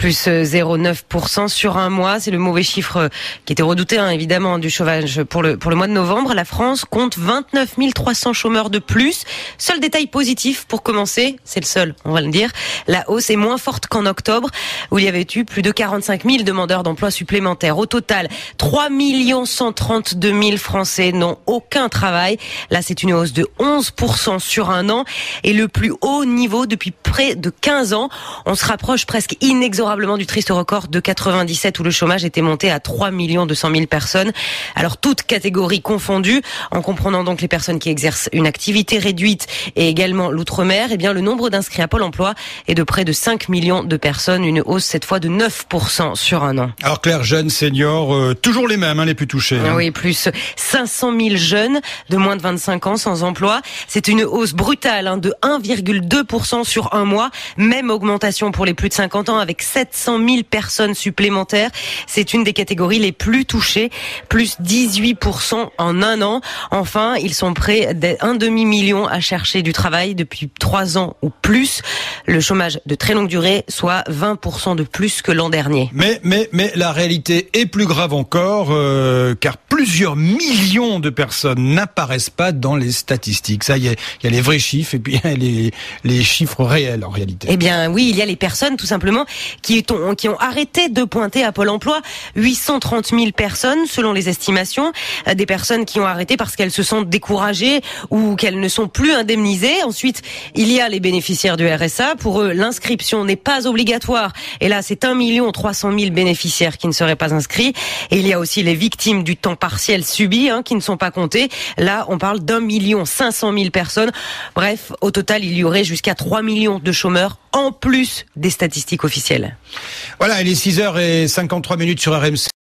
plus 0,9% sur un mois. C'est le mauvais chiffre qui était redouté, évidemment, du chômage pour le mois de novembre. La France compte 29 300 chômeurs de plus. Seul détail positif pour commencer, c'est le seul, on va le dire. La hausse est moins forte qu'en octobre, où il y avait eu plus de 45 000 demandeurs d'emploi supplémentaires. Au total, 3 132 000 Français n'ont aucun travail. Là, c'est une hausse de 11% sur un an et le plus haut niveau depuis près de 15 ans. On se rapproche presque inexorablement du triste record de 97 où le chômage était monté à 3 200 000 personnes. Alors, toutes catégories confondues, en comprenant donc les personnes qui exercent une activité réduite et également l'outre-mer, eh bien, le nombre d'inscrits à Pôle emploi est de près de 5 millions de personnes, une hausse cette fois de 9% sur un an. Alors Claire, jeunes, seniors, toujours les mêmes, les plus touchés. Oui, plus 500 000 jeunes de moins de 25 ans sans emploi. C'est une hausse brutale de 1,2% sur un mois. Même augmentation pour les plus de 50 ans avec 700 000 personnes supplémentaires. C'est une des catégories les plus touchées, plus 18% en un an. Enfin, ils sont près d'un demi-million à chercher du travail depuis 3 ans ou plus. Le chômage de très longue durée, soit 20% de plus que l'an dernier. Mais la réalité est plus grave encore, car plusieurs millions de personnes n'apparaissent pas dans les statistiques. Ça, il y a les vrais chiffres et puis il y a les chiffres réels en réalité. Eh bien oui, il y a les personnes tout simplement qui ont arrêté de pointer à Pôle emploi. 830 000 personnes selon les estimations, des personnes qui ont arrêté parce qu'elles se sentent découragées ou qu'elles ne sont plus indemnisées. Ensuite, il y a les bénéficiaires du RSA. Pour eux, l'inscription n'est pas obligatoire. Et là, c'est 1 300 000 bénéficiaires qui ne seraient pas inscrits. Et il y a aussi les victimes du temps partiel subi qui ne sont pas comptées. Là, on parle d'1 500 000 personnes. Bref, au total, il y aurait jusqu'à 3 millions de chômeurs en plus des statistiques officielles. Voilà, il est 6h53 sur RMC.